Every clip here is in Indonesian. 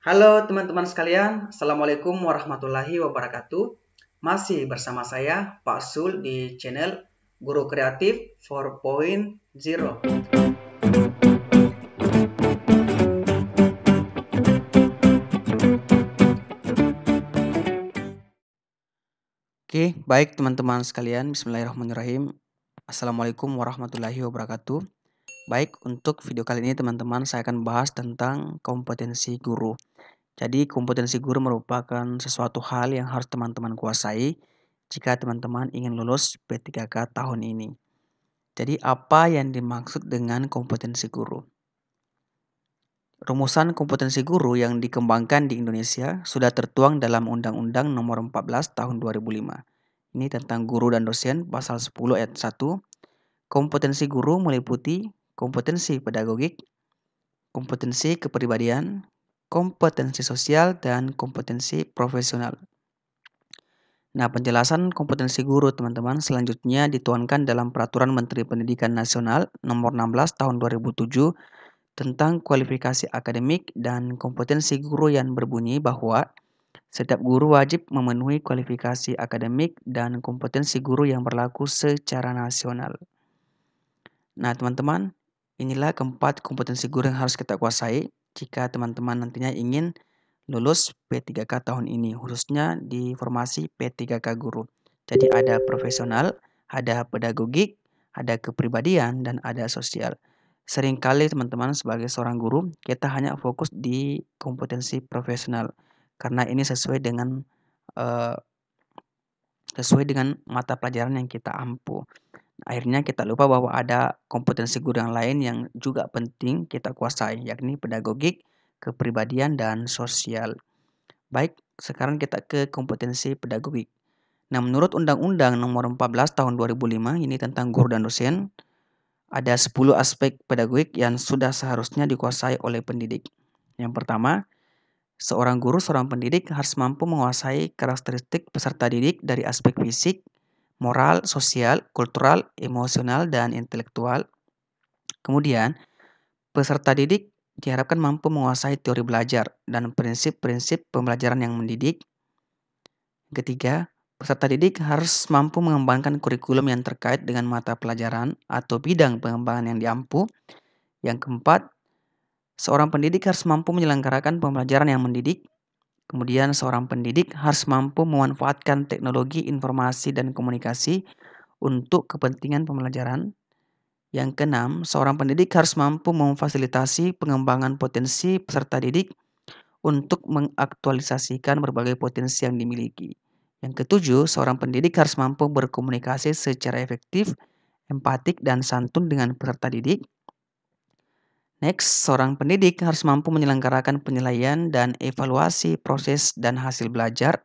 Halo teman-teman sekalian, Assalamualaikum warahmatullahi wabarakatuh. Masih bersama saya Pak Sul di channel Guru Kreatif 4.0. Oke, baik teman-teman sekalian, Bismillahirrahmanirrahim. Assalamualaikum warahmatullahi wabarakatuh. Baik, untuk video kali ini teman-teman saya akan bahas tentang kompetensi guru. Jadi kompetensi guru merupakan sesuatu hal yang harus teman-teman kuasai jika teman-teman ingin lulus P3K tahun ini. Jadi apa yang dimaksud dengan kompetensi guru? Rumusan kompetensi guru yang dikembangkan di Indonesia sudah tertuang dalam Undang-Undang Nomor 14 Tahun 2005. Ini tentang guru dan dosen pasal 10 ayat 1. Kompetensi guru meliputi kompetensi pedagogik, kompetensi kepribadian, kompetensi sosial, dan kompetensi profesional. Nah, penjelasan kompetensi guru teman-teman selanjutnya dituangkan dalam Peraturan Menteri Pendidikan Nasional Nomor 16 Tahun 2007 tentang kualifikasi akademik dan kompetensi guru yang berbunyi bahwa setiap guru wajib memenuhi kualifikasi akademik dan kompetensi guru yang berlaku secara nasional. Nah, teman-teman, inilah keempat kompetensi guru yang harus kita kuasai jika teman-teman nantinya ingin lulus P3K tahun ini, khususnya di formasi P3K guru. Jadi ada profesional, ada pedagogik, ada kepribadian, dan ada sosial. Seringkali teman-teman sebagai seorang guru, kita hanya fokus di kompetensi profesional karena ini sesuai dengan mata pelajaran yang kita ampu. Akhirnya kita lupa bahwa ada kompetensi guru yang lain yang juga penting kita kuasai, yakni pedagogik, kepribadian, dan sosial. Baik, sekarang kita ke kompetensi pedagogik. Nah, menurut Undang-Undang Nomor 14 Tahun 2005 ini tentang guru dan dosen, ada 10 aspek pedagogik yang sudah seharusnya dikuasai oleh pendidik. Yang pertama, seorang guru, seorang pendidik harus mampu menguasai karakteristik peserta didik dari aspek fisik, moral, sosial, kultural, emosional, dan intelektual. Kemudian, peserta didik diharapkan mampu menguasai teori belajar dan prinsip-prinsip pembelajaran yang mendidik. Ketiga, peserta didik harus mampu mengembangkan kurikulum yang terkait dengan mata pelajaran atau bidang pengembangan yang diampu. Yang keempat, seorang pendidik harus mampu menyelenggarakan pembelajaran yang mendidik. Kemudian seorang pendidik harus mampu memanfaatkan teknologi informasi dan komunikasi untuk kepentingan pembelajaran. Yang keenam, seorang pendidik harus mampu memfasilitasi pengembangan potensi peserta didik untuk mengaktualisasikan berbagai potensi yang dimiliki. Yang ketujuh, seorang pendidik harus mampu berkomunikasi secara efektif, empatik, dan santun dengan peserta didik. Next, seorang pendidik harus mampu menyelenggarakan penilaian dan evaluasi proses dan hasil belajar.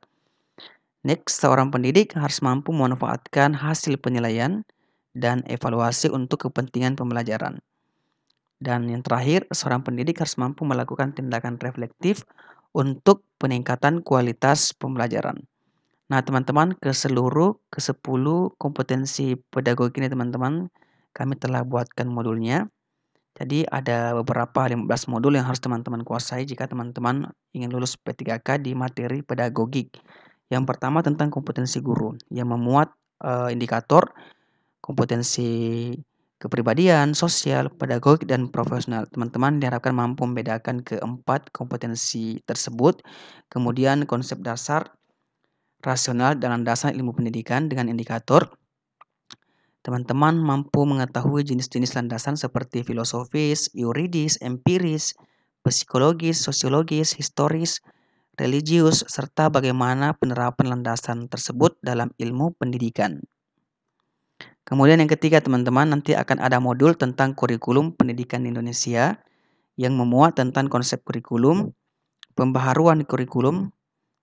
Next, seorang pendidik harus mampu memanfaatkan hasil penilaian dan evaluasi untuk kepentingan pembelajaran. Dan yang terakhir, seorang pendidik harus mampu melakukan tindakan reflektif untuk peningkatan kualitas pembelajaran. Nah, teman-teman, ke 10 kompetensi pedagogik ini teman-teman, kami telah buatkan modulnya. Jadi ada beberapa 15 modul yang harus teman-teman kuasai jika teman-teman ingin lulus P3K di materi pedagogik. Yang pertama tentang kompetensi guru yang memuat indikator kompetensi kepribadian, sosial, pedagogik, dan profesional. Teman-teman diharapkan mampu membedakan keempat kompetensi tersebut. Kemudian konsep dasar rasional dan landasan ilmu pendidikan dengan indikator. Teman-teman mampu mengetahui jenis-jenis landasan seperti filosofis, yuridis, empiris, psikologis, sosiologis, historis, religius, serta bagaimana penerapan landasan tersebut dalam ilmu pendidikan. Kemudian yang ketiga teman-teman, nanti akan ada modul tentang kurikulum pendidikan di Indonesia yang memuat tentang konsep kurikulum, pembaharuan kurikulum.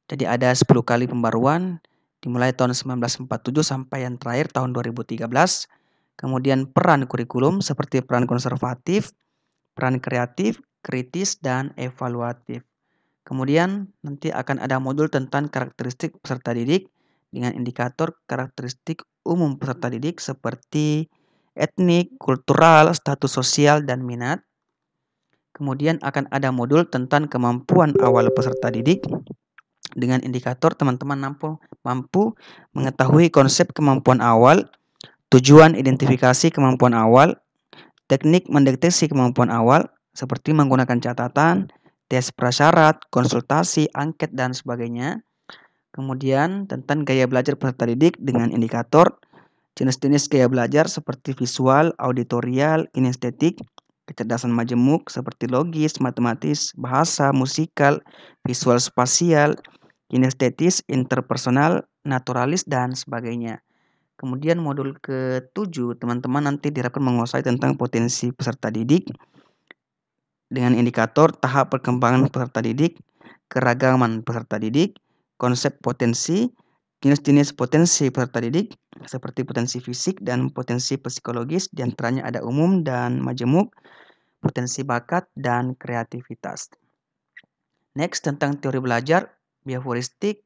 Jadi ada 10 kali pembaruan dimulai tahun 1947 sampai yang terakhir tahun 2013. Kemudian peran kurikulum seperti peran konservatif, peran kreatif, kritis, dan evaluatif. Kemudian nanti akan ada modul tentang karakteristik peserta didik dengan indikator karakteristik umum peserta didik seperti etnik, kultural, status sosial, dan minat. Kemudian akan ada modul tentang kemampuan awal peserta didik. Dengan indikator teman-teman mampu mengetahui konsep kemampuan awal, tujuan identifikasi kemampuan awal, teknik mendeteksi kemampuan awal, seperti menggunakan catatan, tes prasyarat, konsultasi, angket, dan sebagainya. Kemudian tentang gaya belajar peserta didik dengan indikator jenis-jenis gaya belajar seperti visual, auditorial, kinestetik, kecerdasan majemuk seperti logis, matematis, bahasa, musikal, visual spasial, kinestetis, interpersonal, naturalis, dan sebagainya. Kemudian modul ke-7, teman-teman nanti diharapkan menguasai tentang potensi peserta didik dengan indikator tahap perkembangan peserta didik, keragaman peserta didik, konsep potensi, jenis-jenis potensi peserta didik, seperti potensi fisik dan potensi psikologis, diantaranya ada umum dan majemuk, potensi bakat, dan kreativitas. Next, tentang teori belajar, behavioristik,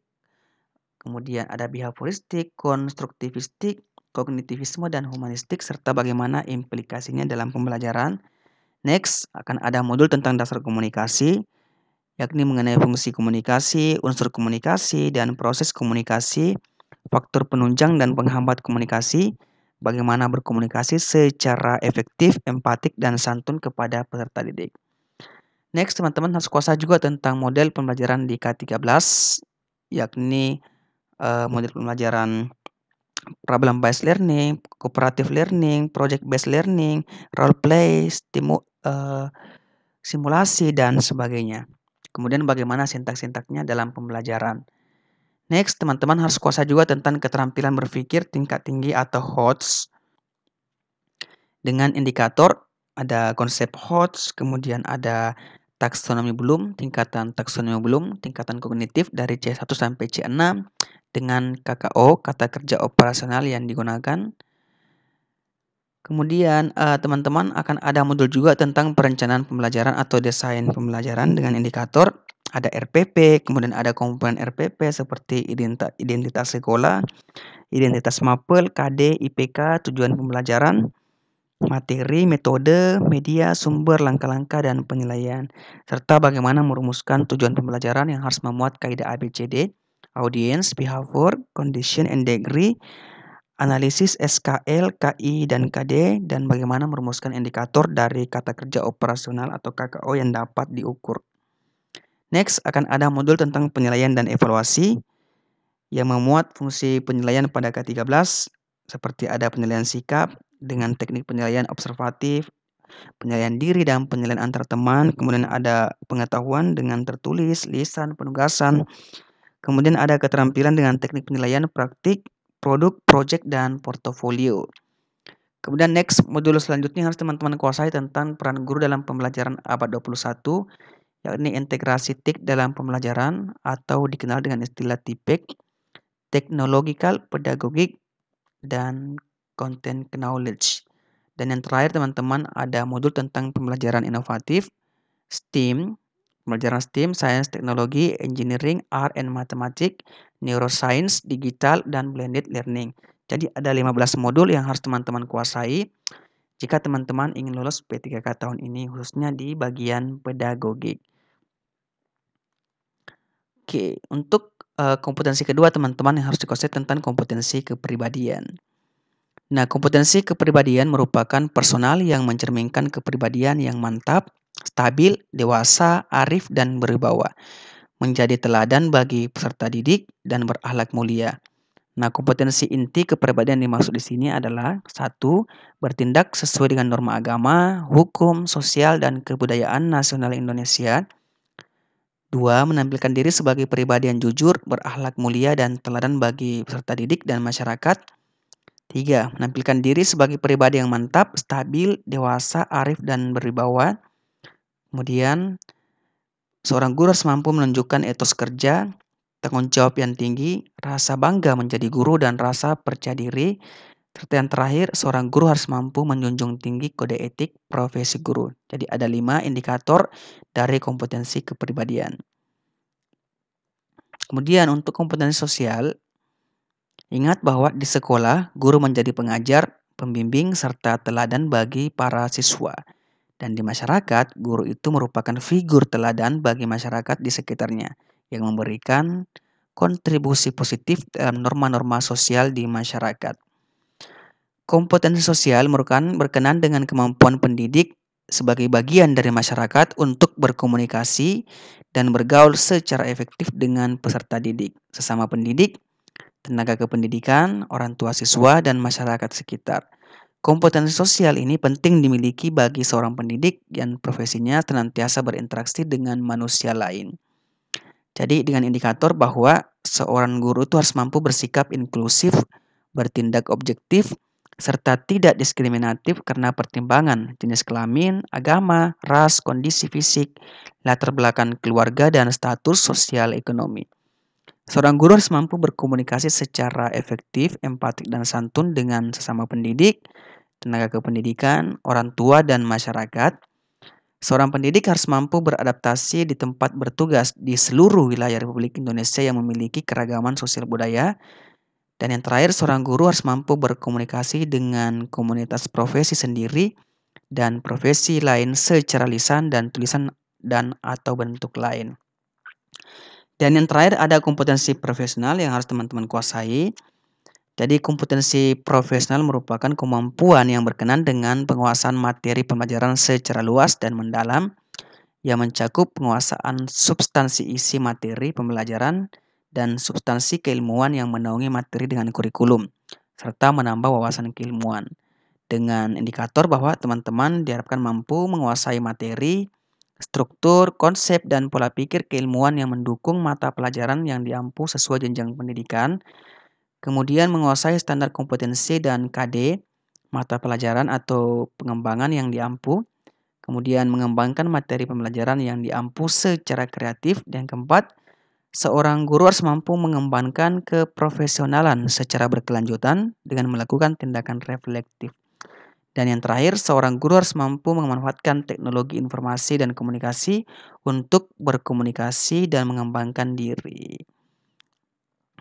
kemudian ada behavioristik, konstruktivistik, kognitivisme, dan humanistik, serta bagaimana implikasinya dalam pembelajaran. Next, akan ada modul tentang dasar komunikasi, yakni mengenai fungsi komunikasi, unsur komunikasi, dan proses komunikasi, faktor penunjang dan penghambat komunikasi, bagaimana berkomunikasi secara efektif, empatik, dan santun kepada peserta didik. Next, teman-teman harus kuasai juga tentang model pembelajaran di K13, yakni model pembelajaran problem based learning, cooperative learning, project based learning, role play, simulasi, dan sebagainya. Kemudian bagaimana sintak-sintaknya dalam pembelajaran. Next, teman-teman harus kuasai juga tentang keterampilan berpikir tingkat tinggi atau HOTS. Dengan indikator ada konsep HOTS, kemudian ada taksonomi Bloom, tingkatan taksonomi Bloom, tingkatan kognitif dari C1 sampai C6, dengan KKO, kata kerja operasional yang digunakan. Kemudian teman-teman akan ada modul juga tentang perencanaan pembelajaran atau desain pembelajaran dengan indikator. Ada RPP, kemudian ada komponen RPP seperti identitas sekolah, identitas mapel, KD, IPK, tujuan pembelajaran, materi, metode, media, sumber, langkah-langkah, dan penilaian. Serta bagaimana merumuskan tujuan pembelajaran yang harus memuat kaidah ABCD, audience, behavior, condition, and degree, analisis SKL, KI, dan KD, dan bagaimana merumuskan indikator dari kata kerja operasional atau KKO yang dapat diukur. Next, akan ada modul tentang penilaian dan evaluasi yang memuat fungsi penilaian pada K13, seperti ada penilaian sikap dengan teknik penilaian observatif, penilaian diri, dan penilaian antar teman. Kemudian ada pengetahuan dengan tertulis, lisan, penugasan. Kemudian ada keterampilan dengan teknik penilaian praktik, produk, project, dan portofolio. Kemudian next, modul selanjutnya harus teman-teman kuasai tentang peran guru dalam pembelajaran abad 21, yakni integrasi TIK dalam pembelajaran atau dikenal dengan istilah TIPEK, technological, pedagogik, dan content knowledge. Dan yang terakhir teman-teman ada modul tentang pembelajaran inovatif, STEAM, pembelajaran STEAM, Science, Teknologi, Engineering, Art, and Mathematics, Neuroscience, Digital, dan Blended Learning. Jadi ada 15 modul yang harus teman-teman kuasai jika teman-teman ingin lulus P3K tahun ini, khususnya di bagian pedagogik. Oke, untuk kompetensi kedua teman-teman yang harus dikuasai tentang kompetensi kepribadian. Nah, kompetensi kepribadian merupakan personal yang mencerminkan kepribadian yang mantap, stabil, dewasa, arif, dan berwibawa, menjadi teladan bagi peserta didik dan berakhlak mulia. Nah, kompetensi inti kepribadian dimaksud di sini adalah 1. Bertindak sesuai dengan norma agama, hukum, sosial, dan kebudayaan nasional Indonesia. 2. Menampilkan diri sebagai pribadi yang jujur, berakhlak mulia, dan teladan bagi peserta didik dan masyarakat. 3. Menampilkan diri sebagai pribadi yang mantap, stabil, dewasa, arif, dan berwibawa. Kemudian, seorang guru harus mampu menunjukkan etos kerja, tanggung jawab yang tinggi, rasa bangga menjadi guru, dan rasa percaya diri. Serta yang terakhir, seorang guru harus mampu menjunjung tinggi kode etik profesi guru. Jadi ada 5 indikator dari kompetensi kepribadian. Kemudian untuk kompetensi sosial, ingat bahwa di sekolah, guru menjadi pengajar, pembimbing, serta teladan bagi para siswa. Dan di masyarakat, guru itu merupakan figur teladan bagi masyarakat di sekitarnya yang memberikan kontribusi positif dalam norma-norma sosial di masyarakat. Kompetensi sosial merupakan berkenan dengan kemampuan pendidik sebagai bagian dari masyarakat untuk berkomunikasi dan bergaul secara efektif dengan peserta didik, sesama pendidik, tenaga kependidikan, orang tua siswa, dan masyarakat sekitar. Kompetensi sosial ini penting dimiliki bagi seorang pendidik yang profesinya senantiasa berinteraksi dengan manusia lain. Jadi dengan indikator bahwa seorang guru itu harus mampu bersikap inklusif, bertindak objektif, serta tidak diskriminatif karena pertimbangan jenis kelamin, agama, ras, kondisi fisik, latar belakang keluarga, dan status sosial ekonomi. Seorang guru harus mampu berkomunikasi secara efektif, empatik, dan santun dengan sesama pendidik, tenaga kependidikan, orang tua, dan masyarakat. Seorang pendidik harus mampu beradaptasi di tempat bertugas di seluruh wilayah Republik Indonesia yang memiliki keragaman sosial budaya. Dan yang terakhir, seorang guru harus mampu berkomunikasi dengan komunitas profesi sendiri dan profesi lain secara lisan dan tulisan dan atau bentuk lain. Dan yang terakhir ada kompetensi profesional yang harus teman-teman kuasai. Jadi kompetensi profesional merupakan kemampuan yang berkenan dengan penguasaan materi pembelajaran secara luas dan mendalam yang mencakup penguasaan substansi isi materi pembelajaran dan substansi keilmuan yang menaungi materi dengan kurikulum, serta menambah wawasan keilmuan. Dengan indikator bahwa teman-teman diharapkan mampu menguasai materi, struktur, konsep, dan pola pikir keilmuan yang mendukung mata pelajaran yang diampu sesuai jenjang pendidikan, kemudian menguasai standar kompetensi dan KD, mata pelajaran atau pengembangan yang diampu, kemudian mengembangkan materi pembelajaran yang diampu secara kreatif, dan keempat, seorang guru harus mampu mengembangkan keprofesionalan secara berkelanjutan dengan melakukan tindakan reflektif. Dan yang terakhir, seorang guru harus mampu memanfaatkan teknologi informasi dan komunikasi untuk berkomunikasi dan mengembangkan diri.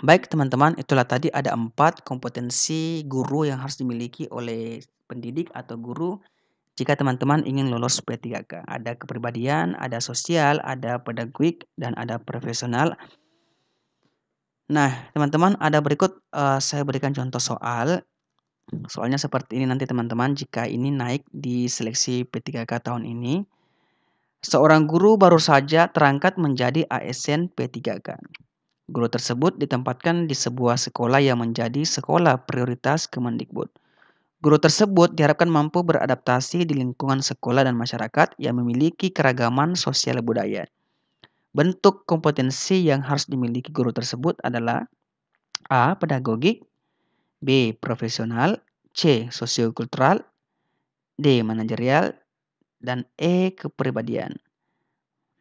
Baik teman-teman, itulah tadi ada 4 kompetensi guru yang harus dimiliki oleh pendidik atau guru jika teman-teman ingin lolos P3K. Ada kepribadian, ada sosial, ada pedagogik, dan ada profesional. Nah, teman-teman ada berikut saya berikan contoh soal. Soalnya seperti ini nanti teman-teman jika ini naik di seleksi P3K tahun ini. Seorang guru baru saja terangkat menjadi ASN P3K. Guru tersebut ditempatkan di sebuah sekolah yang menjadi sekolah prioritas Kemendikbud. Guru tersebut diharapkan mampu beradaptasi di lingkungan sekolah dan masyarakat yang memiliki keragaman sosial budaya. Bentuk kompetensi yang harus dimiliki guru tersebut adalah A. Pedagogik, B. Profesional, C. Sosiokultural, D. Manajerial, dan E. Kepribadian.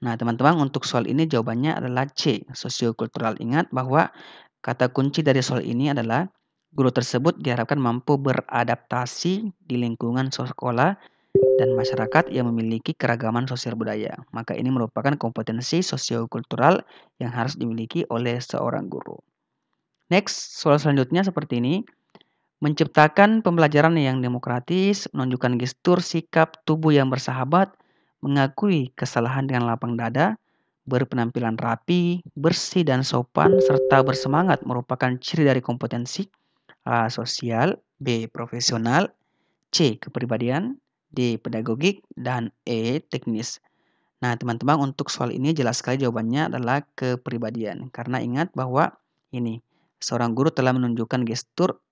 Nah, teman-teman, untuk soal ini jawabannya adalah C, sosiokultural. Ingat bahwa kata kunci dari soal ini adalah guru tersebut diharapkan mampu beradaptasi di lingkungan sekolah dan masyarakat yang memiliki keragaman sosial budaya. Maka ini merupakan kompetensi sosiokultural yang harus dimiliki oleh seorang guru. Next, soal selanjutnya seperti ini. Menciptakan pembelajaran yang demokratis, menunjukkan gestur sikap tubuh yang bersahabat, mengakui kesalahan dengan lapang dada, berpenampilan rapi, bersih dan sopan, serta bersemangat merupakan ciri dari kompetensi A. Sosial, B. Profesional, C. Kepribadian, D. Pedagogik, dan E. Teknis. Nah, teman-teman untuk soal ini jelas sekali jawabannya adalah kepribadian. Karena ingat bahwa ini, seorang guru telah menunjukkan gestur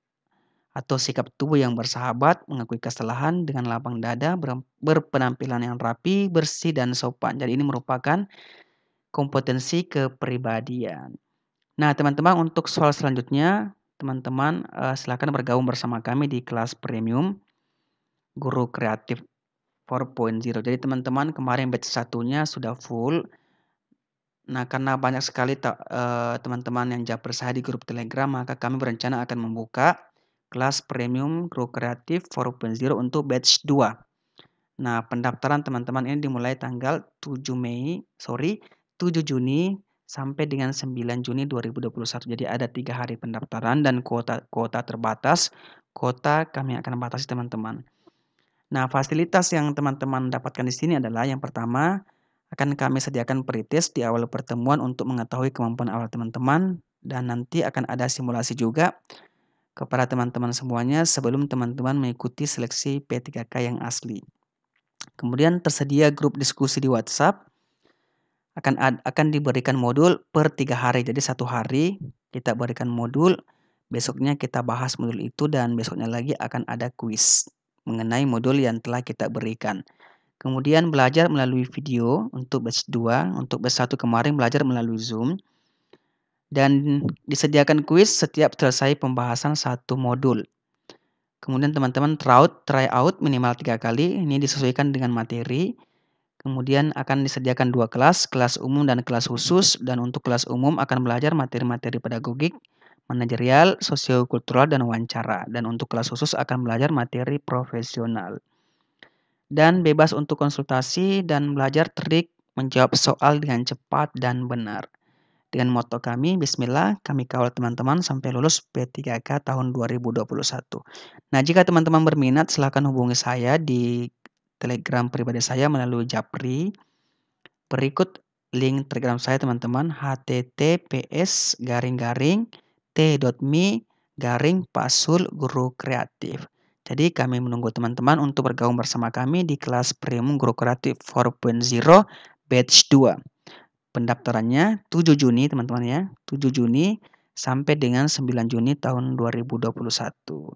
atau sikap tubuh yang bersahabat, mengakui kesalahan dengan lapang dada, berpenampilan yang rapi, bersih, dan sopan. Jadi ini merupakan kompetensi kepribadian. Nah, teman-teman untuk soal selanjutnya, teman-teman silakan bergabung bersama kami di kelas premium Guru Kreatif 4.0. Jadi teman-teman kemarin batch satunya sudah full. Nah, karena banyak sekali teman-teman yang japri saya di grup Telegram, maka kami berencana akan membuka kelas premium Guru Kreatif 4.0 untuk batch 2. Nah, pendaftaran teman-teman ini dimulai tanggal 7 Juni sampai dengan 9 Juni 2021. Jadi ada 3 hari pendaftaran dan kuota terbatas. Kuota kami akan batasi teman-teman. Nah, fasilitas yang teman-teman dapatkan di sini adalah yang pertama, akan kami sediakan pretest di awal pertemuan untuk mengetahui kemampuan awal teman-teman dan nanti akan ada simulasi juga kepada teman-teman semuanya sebelum teman-teman mengikuti seleksi P3K yang asli. Kemudian tersedia grup diskusi di WhatsApp, akan diberikan modul per 3 hari. Jadi 1 hari kita berikan modul, besoknya kita bahas modul itu dan besoknya lagi akan ada kuis mengenai modul yang telah kita berikan. Kemudian belajar melalui video untuk batch 2, untuk batch 1 kemarin belajar melalui Zoom. Dan disediakan kuis setiap selesai pembahasan satu modul. Kemudian teman-teman try out minimal 3 kali, ini disesuaikan dengan materi. Kemudian akan disediakan 2 kelas, kelas umum dan kelas khusus. Dan untuk kelas umum akan belajar materi-materi pedagogik, manajerial, sosiokultural, dan wawancara. Dan untuk kelas khusus akan belajar materi profesional. Dan bebas untuk konsultasi dan belajar trik menjawab soal dengan cepat dan benar. Dengan moto kami, bismillah, kami kawal teman-teman sampai lulus P3K tahun 2021. Nah, jika teman-teman berminat, silakan hubungi saya di Telegram pribadi saya melalui Japri. Berikut link Telegram saya teman-teman, https://t.me/pasul guru kreatif. Jadi kami menunggu teman-teman untuk bergabung bersama kami di kelas Premium Guru Kreatif 4.0 batch 2. Pendaftarannya 7 Juni teman-teman ya, 7 Juni sampai dengan 9 Juni tahun 2021.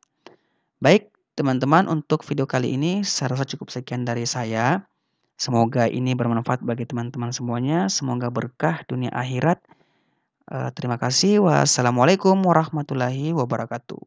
Baik teman-teman, untuk video kali ini saya rasa cukup sekian dari saya. Semoga ini bermanfaat bagi teman-teman semuanya, semoga berkah dunia akhirat. Terima kasih. Wassalamualaikum warahmatullahi wabarakatuh.